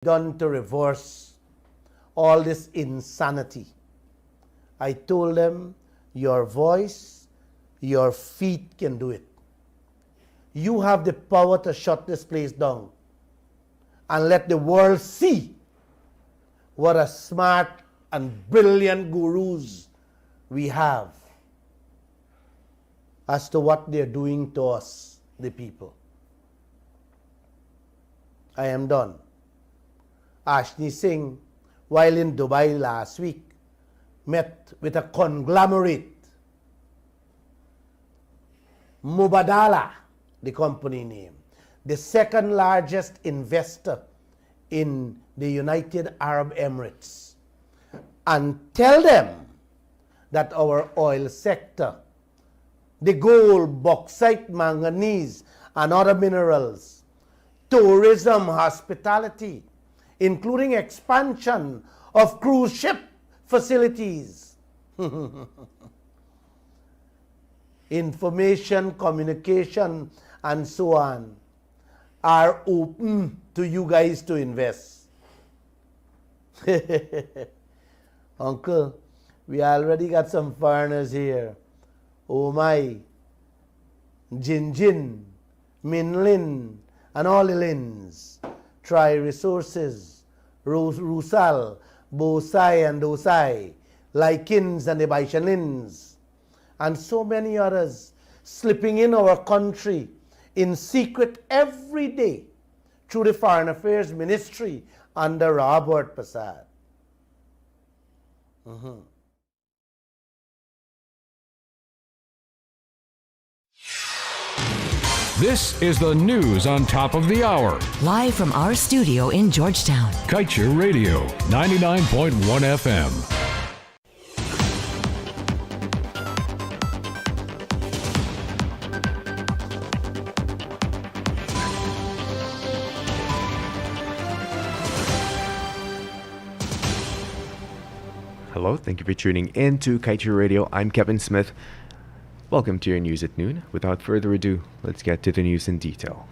done to reverse all this insanity? I told them, your voice, your feet can do it. You have the power to shut this place down and let the world see what a smart and brilliant gurus we have as to what they're doing to us, the people. I am done. Ashni Singh, while in Dubai last week, met with a conglomerate, Mubadala, the company name, the second largest investor in the United Arab Emirates, and tell them that our oil sector, the gold, bauxite, manganese, and other minerals, tourism, hospitality, including expansion of cruise ship facilities, information, communication, and so on, are open to you guys to invest. Uncle, we already got some foreigners here. Oh my, Jin, Minlin, and all the Lins. Try Resources, Rusal, Bosai and Dosai, Likins and the Baishanins, and so many others slipping in our country in secret every day through the Foreign Affairs Ministry under Robert Prasad. This is the news on top of the hour. Live from our studio in Georgetown. Kaieteur Radio, 99.1 FM. Hello, thank you for tuning in to Kaieteur Radio. I'm Kevin Smith. Welcome to your news at noon. Without further ado, let's get to the news in detail.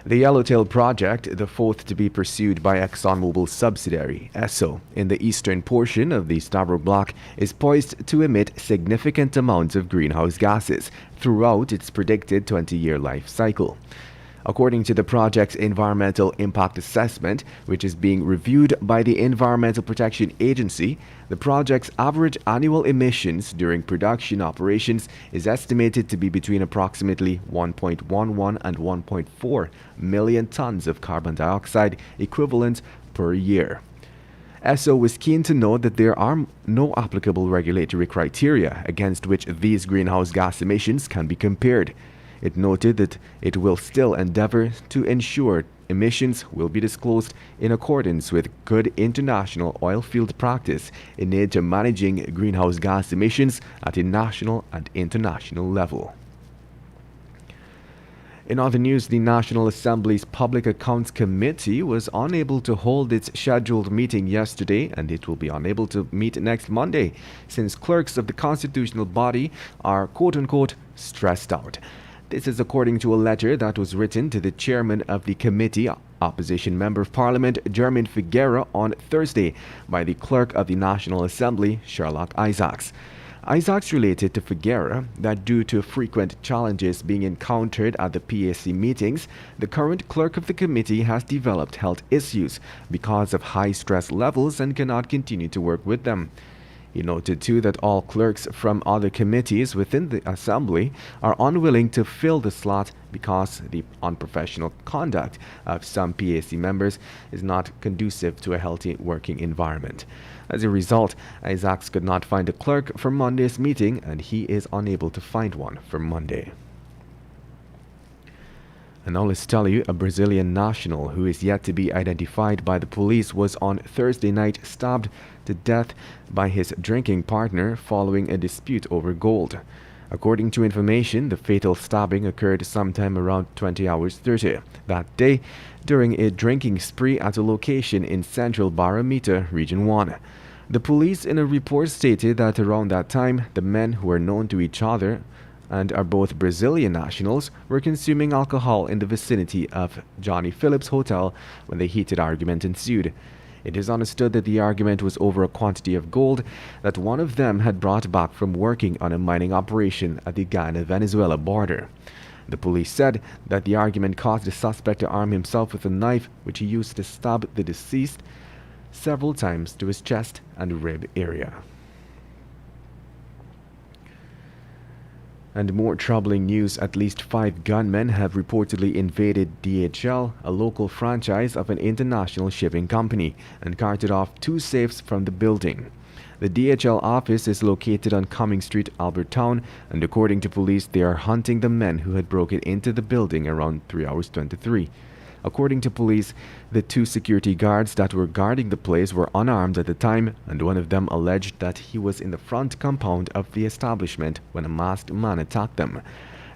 The Yellowtail project, the fourth to be pursued by ExxonMobil's subsidiary, Esso, in the eastern portion of the Stavro Block, is poised to emit significant amounts of greenhouse gases throughout its predicted 20-year life cycle. According to the project's environmental impact assessment, which is being reviewed by the Environmental Protection Agency, the project's average annual emissions during production operations is estimated to be between approximately 1.11 and 1.4 million tons of carbon dioxide equivalent per year. Esso was keen to note that there are no applicable regulatory criteria against which these greenhouse gas emissions can be compared. It noted that it will still endeavor to ensure emissions will be disclosed in accordance with good international oil field practice in aid to managing greenhouse gas emissions at a national and international level. In other news, the National Assembly's Public Accounts Committee was unable to hold its scheduled meeting yesterday, and it will be unable to meet next Monday, since clerks of the constitutional body are quote-unquote stressed out. This is according to a letter that was written to the chairman of the committee, opposition member of parliament Jermaine Figuera, on Thursday by the clerk of the National Assembly, Sherlock Isaacs. Isaacs related to Figuera that due to frequent challenges being encountered at the PAC meetings, the current clerk of the committee has developed health issues because of high stress levels and cannot continue to work with them. He noted too that all clerks from other committees within the Assembly are unwilling to fill the slot because the unprofessional conduct of some PAC members is not conducive to a healthy working environment. As a result, Isaacs could not find a clerk for Monday's meeting, and he is unable to find one for Monday. And now let's tell you, a Brazilian national who is yet to be identified by the police was on Thursday night stabbed to death by his drinking partner following a dispute over gold. According to information, the fatal stabbing occurred sometime around 20 hours 30 that day during a drinking spree at a location in central Barra Mita, Region 1. The police in a report stated that around that time, the men who were known to each other and are both Brazilian nationals, were consuming alcohol in the vicinity of Johnny Phillips Hotel when the heated argument ensued. It is understood that the argument was over a quantity of gold that one of them had brought back from working on a mining operation at the Guyana-Venezuela border. The police said that the argument caused the suspect to arm himself with a knife, which he used to stab the deceased several times to his chest and rib area. And more troubling news, at least 5 gunmen have reportedly invaded DHL, a local franchise of an international shipping company, and carted off 2 safes from the building. The DHL office is located on Cumming Street, Albertown, and according to police, they are hunting the men who had broken into the building around 3:23. According to police, the 2 security guards that were guarding the place were unarmed at the time, and one of them alleged that he was in the front compound of the establishment when a masked man attacked them.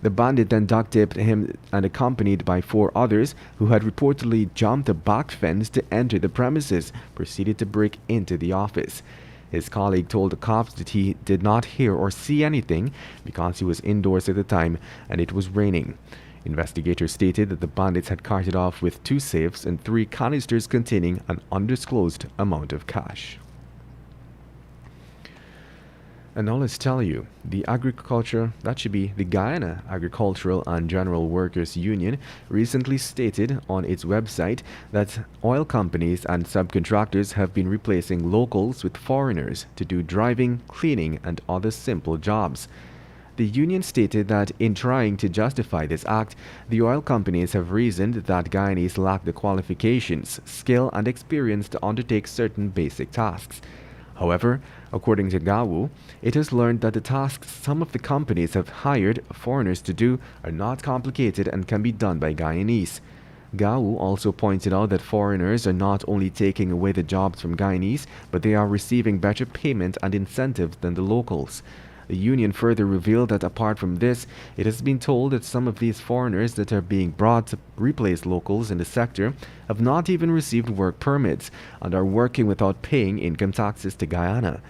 The bandit then duct-taped him and accompanied by 4 others who had reportedly jumped a back fence to enter the premises, proceeded to break into the office. His colleague told the cops that he did not hear or see anything because he was indoors at the time and it was raining. Investigators stated that the bandits had carted off with 2 safes and 3 canisters containing an undisclosed amount of cash. And now let's tell you, the Guyana Agricultural and General Workers Union recently stated on its website that oil companies and subcontractors have been replacing locals with foreigners to do driving, cleaning, and other simple jobs. The union stated that in trying to justify this act, the oil companies have reasoned that Guyanese lack the qualifications, skill, and experience to undertake certain basic tasks. However, according to GAWU, it has learned that the tasks some of the companies have hired foreigners to do are not complicated and can be done by Guyanese. GAWU also pointed out that foreigners are not only taking away the jobs from Guyanese, but they are receiving better payment and incentives than the locals. The union further revealed that apart from this, it has been told that some of these foreigners that are being brought to replace locals in the sector have not even received work permits and are working without paying income taxes to Guyana.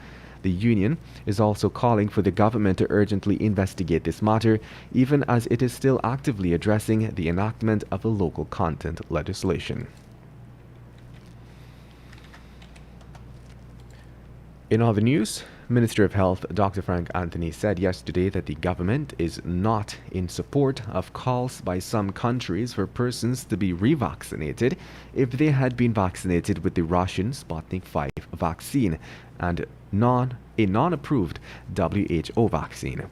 The union is also calling for the government to urgently investigate this matter, even as it is still actively addressing the enactment of the local content legislation. In other news, Minister of Health Dr. Frank Anthony said yesterday that the government is not in support of calls by some countries for persons to be revaccinated if they had been vaccinated with the Russian Sputnik V vaccine and a non-approved WHO vaccine.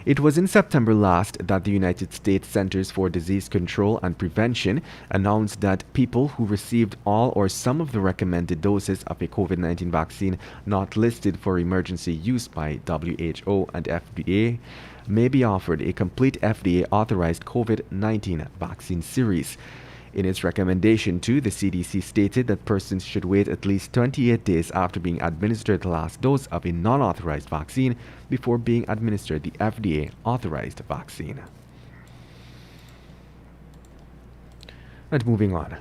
It was in September last that the United States Centers for Disease Control and Prevention announced that people who received all or some of the recommended doses of a COVID-19 vaccine not listed for emergency use by WHO and FDA may be offered a complete FDA-authorized COVID-19 vaccine series. In its recommendation too, the CDC stated that persons should wait at least 28 days after being administered the last dose of a non-authorized vaccine before being administered the FDA-authorized vaccine. And moving on.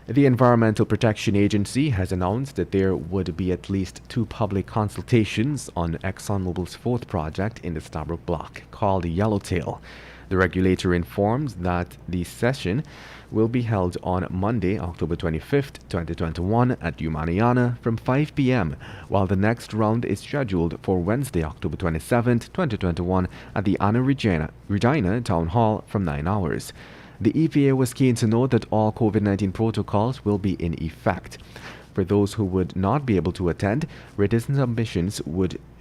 The Environmental Protection Agency has announced that there would be at least 2 public consultations on ExxonMobil's 4th project in the Stabroek Block, called Yellowtail. The regulator informs that the session will be held on Monday, October 25th, 2021 at Humaniana from 5 p.m., while the next round is scheduled for Wednesday, October 27th, 2021 at the Anna Regina Town Hall from 9 hours. The EPA was keen to note that all COVID-19 protocols will be in effect. For those who would not be able to attend, written submissions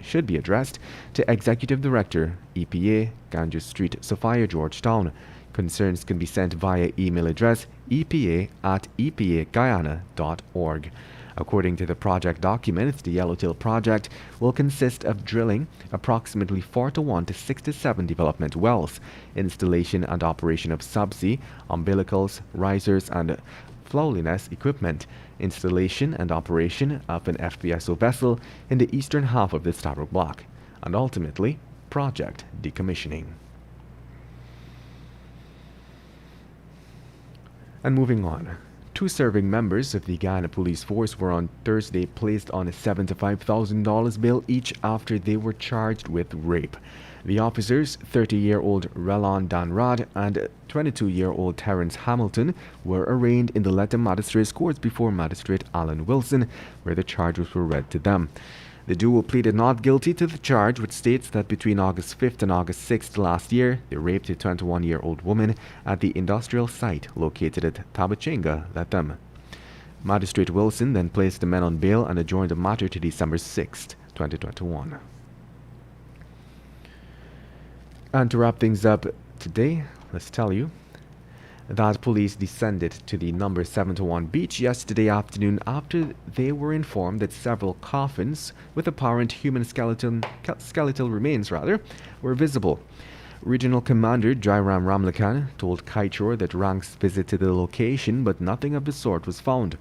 should be addressed to Executive Director, EPA, Ganges Street, Sophia, Georgetown. Concerns can be sent via email address epa@epaguyana.org. According to the project documents, the Yellowtail project will consist of drilling approximately 4-1 to 6-7 development wells, installation and operation of subsea, umbilicals, risers, and flowliness equipment, installation and operation of an FPSO vessel in the eastern half of the Stabroek Block, and ultimately, project decommissioning. And moving on. 2 serving members of the Guyana Police Force were on Thursday placed on a $75,000 bail each after they were charged with rape. The officers, 30-year-old Relon Danrod and 22-year-old Terrence Hamilton, were arraigned in the Lethem Magistrates Courts before Magistrate Alan Wilson, where the charges were read to them. The duo pleaded not guilty to the charge, which states that between August 5th and August 6th last year, they raped a 21-year-old woman at the industrial site located at Tabachenga, Lethem. Magistrate Wilson then placed the men on bail and adjourned the matter to December 6th, 2021. And to wrap things up today, let's tell you that police descended to the number 721 beach yesterday afternoon after they were informed that several coffins with apparent human skeletal remains were visible. Regional Commander Jairam Ramlakan told Kaieteur that ranks visited the location, but nothing of the sort was found.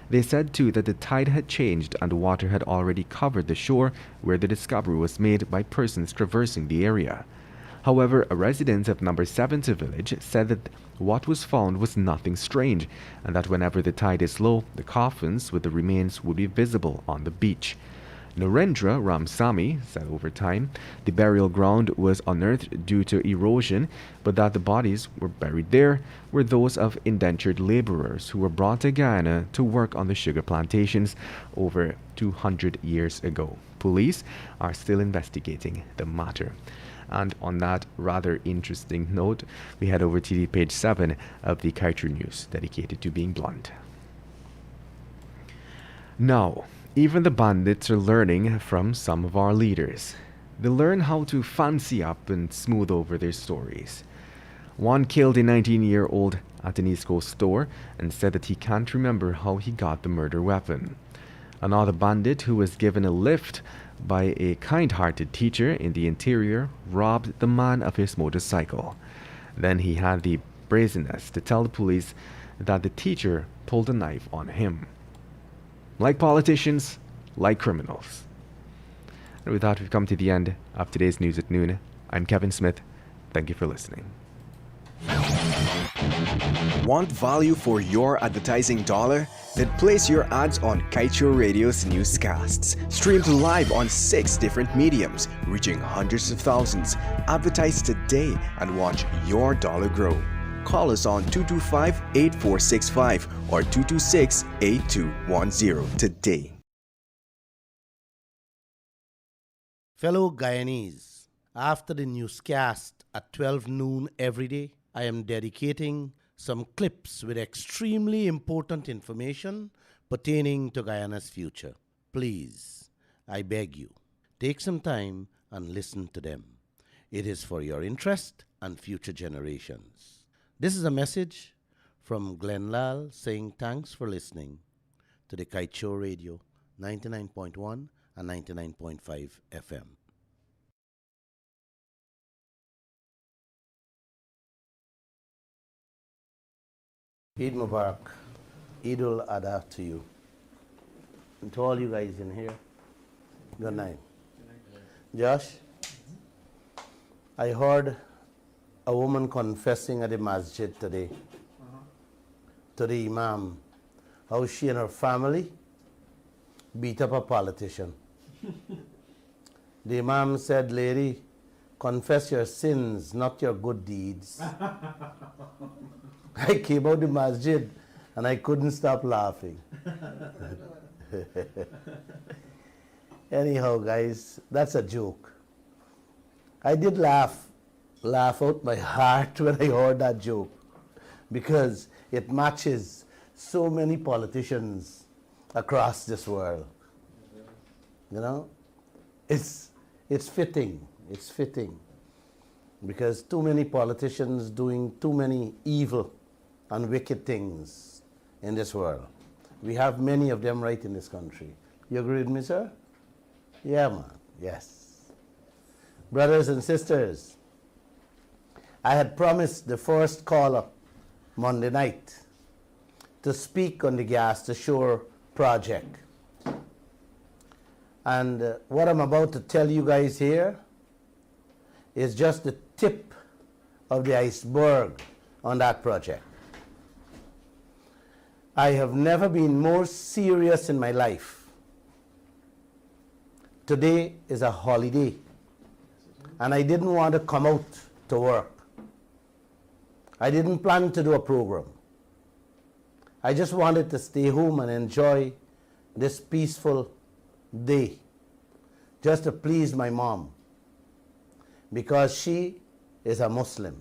They said too that the tide had changed and the water had already covered the shore where the discovery was made by persons traversing the area. However, a resident of number 70 village said that what was found was nothing strange, and that whenever the tide is low, the coffins with the remains would be visible on the beach. Narendra Ramsamy said over time the burial ground was unearthed due to erosion, but that the bodies were buried there were those of indentured laborers who were brought to Guyana to work on the sugar plantations over 200 years ago. Police are still investigating the matter. And on that rather interesting note, we head over to the page 7 of the Kaieteur News, dedicated to being blunt. Now, even the bandits are learning from some of our leaders. They learn how to fancy up and smooth over their stories. One killed a 19-year-old at an East Coast store and said that he can't remember how he got the murder weapon. Another bandit, who was given a lift by a kind-hearted teacher in the interior, robbed the man of his motorcycle. Then he had the brazenness to tell the police that the teacher pulled a knife on him. Like politicians, like criminals. And with that, we've come to the end of today's News at Noon. I'm Kevin Smith. Thank you for listening. Want value for your advertising dollar? Then place your ads on Kaieteur Radio's newscasts. Streamed live on 6 different mediums, reaching hundreds of thousands. Advertise today and watch your dollar grow. Call us on 225-8465 or 226-8210 today. Fellow Guyanese, after the newscast at 12 noon every day, I am dedicating some clips with extremely important information pertaining to Guyana's future. Please, I beg you, take some time and listen to them. It is for your interest and future generations. This is a message from Glenn Lal saying thanks for listening to the Kaieteur Radio 99.1 and 99.5 FM. Eid Mubarak, Eidul Adha to you. And to all you guys in here, good night. Josh, I heard a woman confessing at the masjid today to the imam how she and her family beat up a politician. The imam said, "Lady, confess your sins, not your good deeds." I came out the masjid and I couldn't stop laughing. Anyhow, guys, that's a joke. I did laugh out my heart when I heard that joke, because it matches so many politicians across this world. You know, it's fitting. It's fitting, because too many politicians doing too many evil and wicked things in this world. We have many of them right in this country. You agree with me, sir? Yeah, man. Yes. Brothers and sisters, I had promised the first caller Monday night to speak on the Gas to Shore project. And what I'm about to tell you guys here is just the tip of the iceberg on that project. I have never been more serious in my life. Today is a holiday, and I didn't want to come out to work. I didn't plan to do a program. I just wanted to stay home and enjoy this peaceful day, just to please my mom, because she is a Muslim.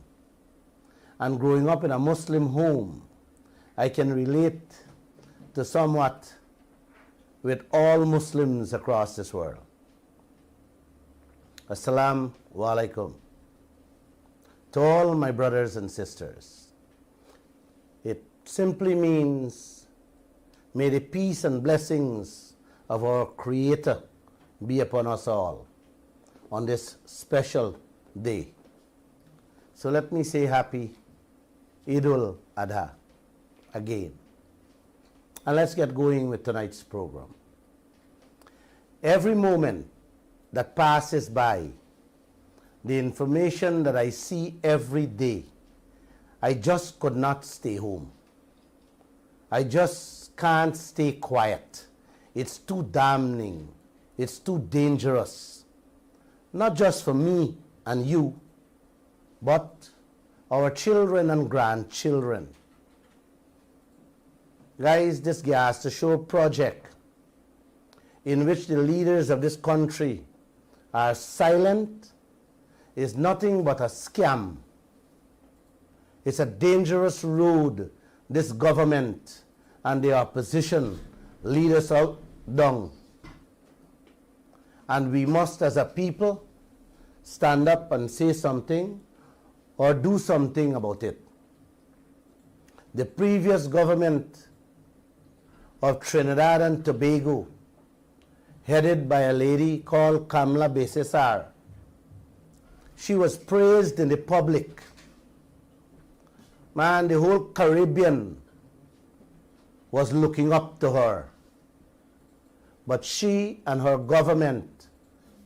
And growing up in a Muslim home, I can relate to somewhat with all Muslims across this world. Assalamu alaikum to all my brothers and sisters. It simply means, may the peace and blessings of our Creator be upon us all on this special day. So let me say happy Eidul Adha again. And let's get going with tonight's program. Every moment that passes by, the information that I see every day, I just could not stay home. I just can't stay quiet. It's too damning. It's too dangerous. Not just for me and you, but our children and grandchildren. Guys, this gas to show project in which the leaders of this country are silent is nothing but a scam. It's a dangerous road this government and the opposition lead us out down. And we must, as a people, stand up and say something or do something about it. The previous government of Trinidad and Tobago, headed by a lady called Kamla Besesar, she was praised in the public. Man, the whole Caribbean was looking up to her. But she and her government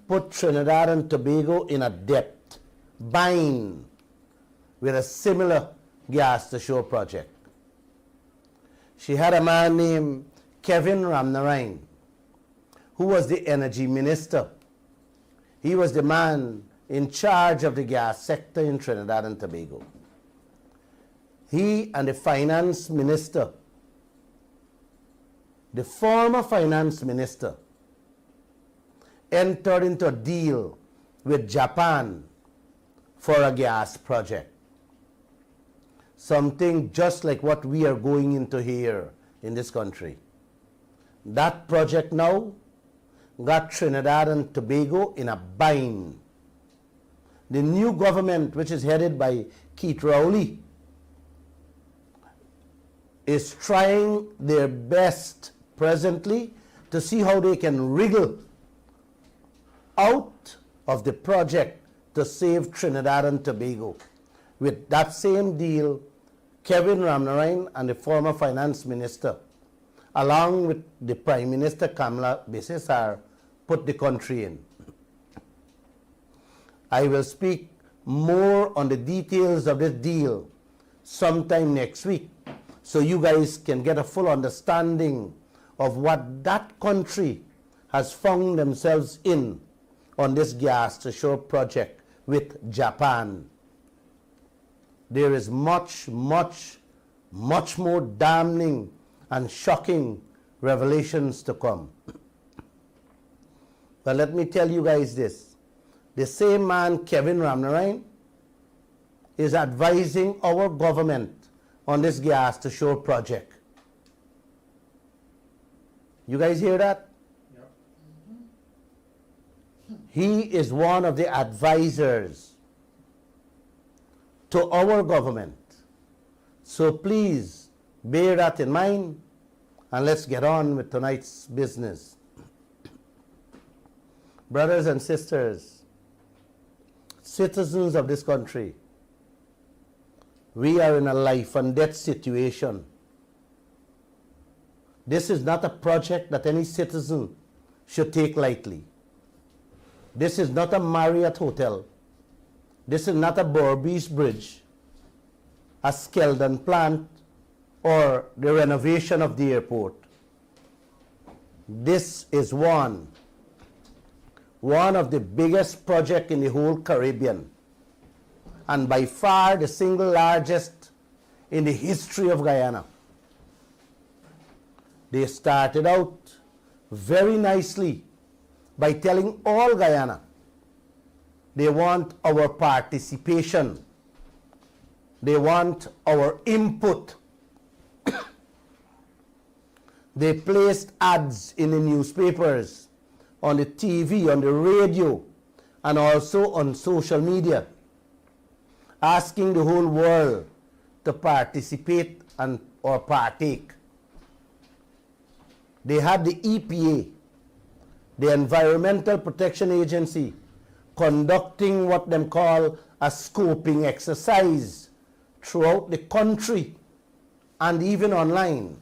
put Trinidad and Tobago in a debt bind with a similar gas to shore project. She had a man named Kevin Ramnarine, who was the energy minister. He was the man in charge of the gas sector in Trinidad and Tobago. He and the finance minister, the former finance minister, entered into a deal with Japan for a gas project. Something just like what we are going into here in this country. That project now got Trinidad and Tobago in a bind. The new government, which is headed by Kaieteur Radio, is trying their best presently to see how they can wriggle out of the project to save Trinidad and Tobago. With that same deal, Kevin Ramnarine and the former finance minister, along with the Prime Minister Kamla Besesar, put the country in. I will speak more on the details of this deal sometime next week, so you guys can get a full understanding of what that country has found themselves in on this gas to shore project with Japan. There is much, much, much more damning and shocking revelations to come. But let me tell you guys this. The same man, Kevin Ramnarine, is advising our government on this gas to shore project. You guys hear that? Yep. He is one of the advisors to our government. So please bear that in mind and let's get on with tonight's business. Brothers and sisters, citizens of this country, we are in a life and death situation. This is not a project that any citizen should take lightly. This is not a Marriott hotel. This is not a Borbees Bridge, a Skeldon plant, or the renovation of the airport. This is one one of the biggest projects in the whole Caribbean, and by far the single largest in the history of Guyana. They started out very nicely by telling all Guyana they want our participation, they want our input. They placed ads in the newspapers, on the TV, on the radio, and also on social media, asking the whole world to participate and or partake. They had the EPA, the Environmental Protection Agency, conducting what them call a scoping exercise throughout the country and even online.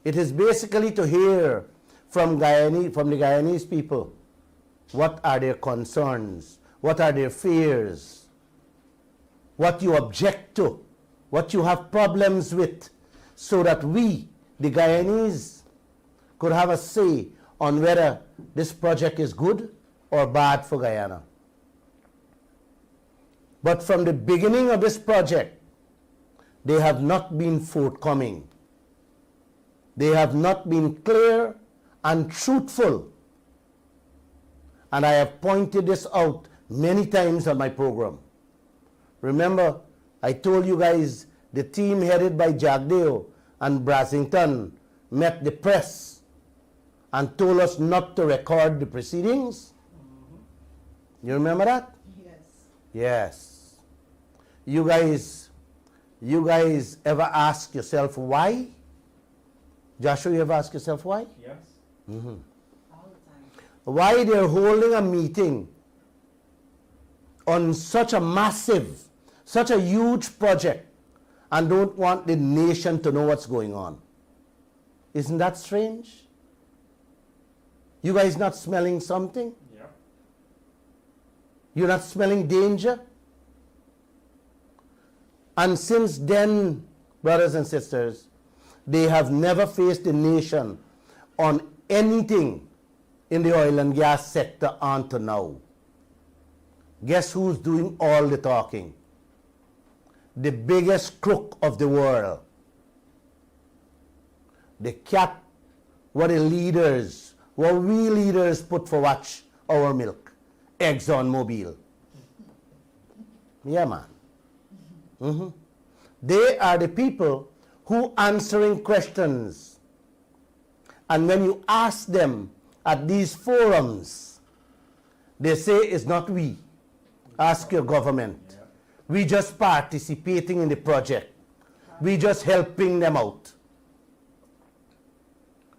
It is basically to hear from the Guyanese people, what are their concerns, what are their fears, what you object to, what you have problems with, so that we, the Guyanese, could have a say on whether this project is good or bad for Guyana. But from the beginning of this project, they have not been forthcoming. They have not been clear and truthful. And I have pointed this out many times on my program. Remember, I told you guys the team headed by Jagdeo and Brasington met the press and told us not to record the proceedings. You remember that? Yes. Yes. You guys ever ask yourself why? Joshua, you ever ask yourself why? Yes. All the time. Why they're holding a meeting on such a massive, such a huge project and don't want the nation to know what's going on? Isn't that strange? You guys not smelling something? Yeah. You're not smelling danger? And since then, brothers and sisters, they have never faced the nation on anything in the oil and gas sector until now. Guess who's doing all the talking? The biggest crook of the world. The cat, what the leaders, what we leaders put for watch our milk. ExxonMobil. Yeah, man. They are the people who answering questions. And when you ask them at these forums, they say it's not we. Ask your government. We just participating in the project. We just helping them out.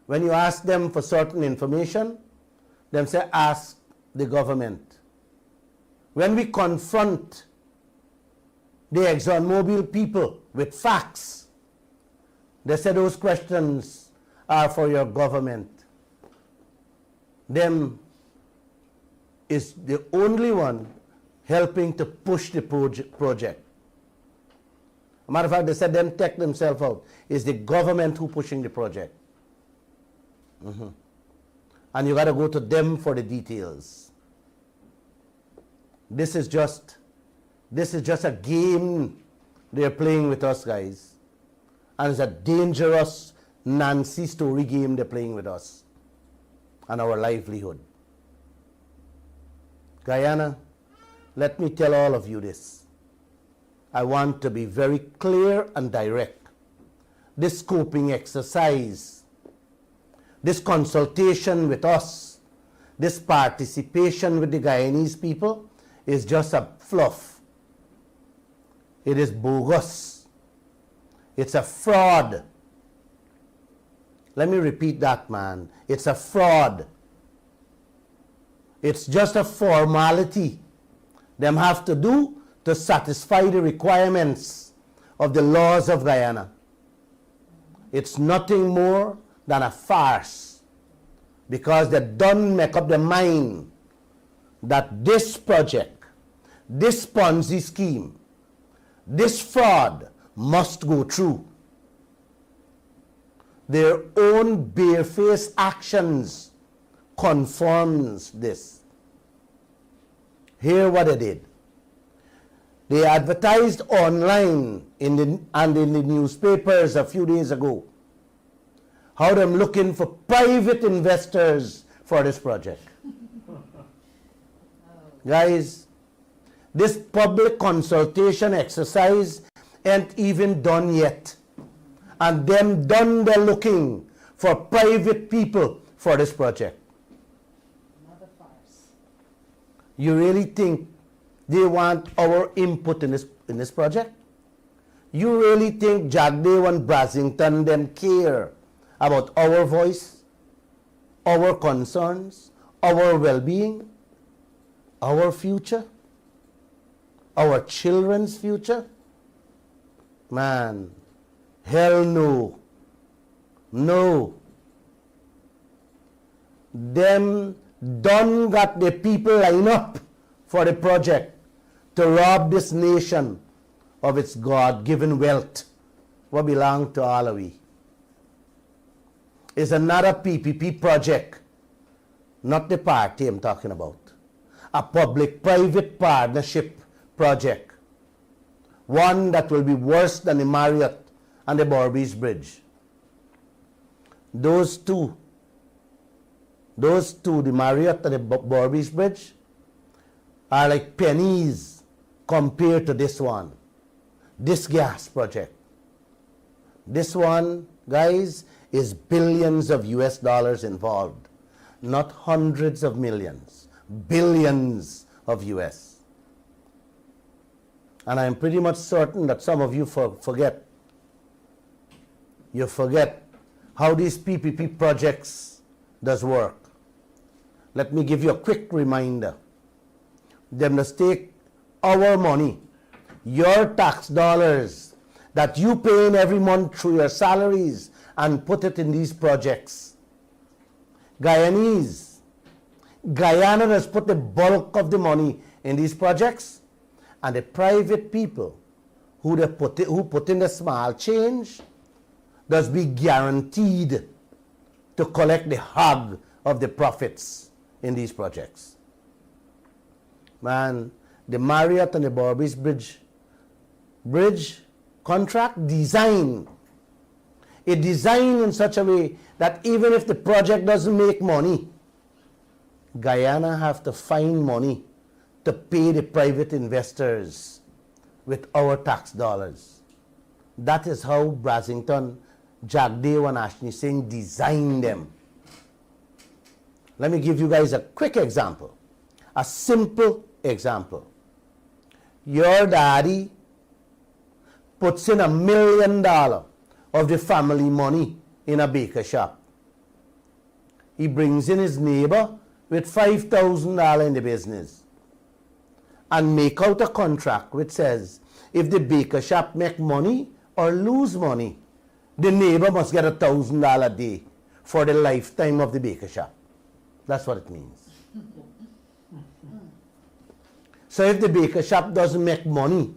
When you ask them for certain information, them say ask the government. When we confront the ExxonMobil people with facts, they say those questions are for your government. Them is the only one helping to push the project. As a matter of fact, they said them take themselves out. It's the government who pushing the project. And you got to go to them for the details. This is just a game they're playing with us, guys. And it's a dangerous Nancy story game they're playing with us and our livelihood. Guyana, let me tell all of you this. I want to be very clear and direct. This scoping exercise, this consultation with us, this participation with the Guyanese people is just a fluff. It is bogus. It's a fraud. Let me repeat that, man. It's a fraud. It's just a formality them have to do to satisfy the requirements of the laws of Guyana. It's nothing more than a farce, because they don't make up their mind that this project, this Ponzi scheme, this fraud must go through. Their own barefaced actions confirms this. Hear what they did. They advertised online and in the newspapers a few days ago how they're looking for private investors for this project. Guys, this public consultation exercise ain't even done yet. And them done they're looking for private people for this project. Another farce. You really think they want our input in this project? You really think Jagdeo and Brasington them care about our voice, our concerns, our well-being, our future, our children's future? Man, hell no. No. Them done got the people line up for the project to rob this nation of its God-given wealth, what belong to all of we. It's another PPP project, not the party I'm talking about. A public-private partnership project. One that will be worse than the Marriott and the Berbice Bridge. Those two, the Marriott and the Berbice Bridge, are like pennies compared to this one, this gas project. This one, guys, is billions of US dollars involved, not hundreds of millions, billions of US. And I'm pretty much certain that some of you forget. You forget how these PPP projects does work. Let me give you a quick reminder. Them to take our money, your tax dollars that you pay in every month through your salaries and put it in these projects. Guyana has put the bulk of the money in these projects, and the private people who put in the small change does be guaranteed to collect the hog of the profits in these projects. Man, the Marriott and the Berbice Bridge contract design. It designed in such a way that even if the project doesn't make money, Guyana have to find money to pay the private investors with our tax dollars. That is how Brasington, Jagdeo and Ashni Singh designed them. Let me give you guys a quick example, a simple example. Your daddy puts in $1 million of the family money in a baker shop. He brings in his neighbor with $5,000 in the business and make out a contract which says if the baker shop make money or lose money, the neighbor must get $1,000 a day for the lifetime of the baker shop. That's what it means. So if the baker shop doesn't make money,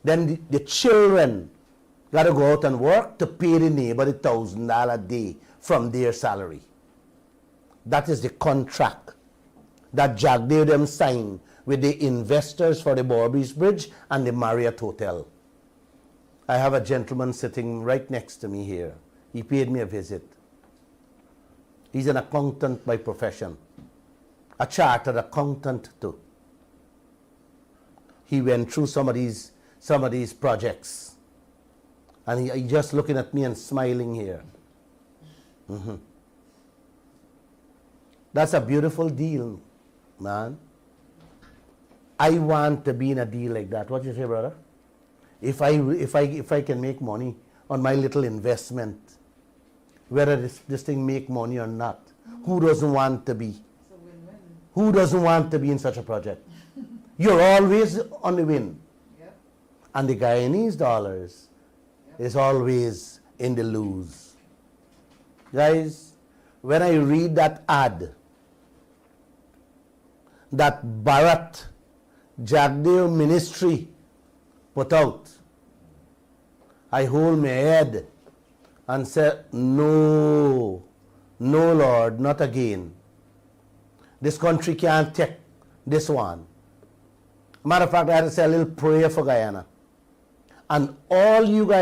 then the children got to go out and work to pay the neighbor the $1,000 a day from their salary. That is the contract that Jagdeo them signed with the investors for the Berbice Bridge and the Marriott Hotel. I have a gentleman sitting right next to me here. He paid me a visit. He's an accountant by profession, a chartered accountant too. He went through some of these projects, and he just looking at me and smiling here. That's a beautiful deal, man. I want to be in a deal like that. What you say, brother? If I can make money on my little investment, whether this thing make money or not, who doesn't want to be? It's a win-win. Who doesn't want to be in such a project? You're always on the win. Yep. And the Guyanese dollars is always in the lose. Guys, when I read that ad that Bharat Jagdeo Ministry put out, I hold my head and say, no, no Lord, not again. This country can't take this one. Matter of fact, I had to say a little prayer for Guyana. And all you guys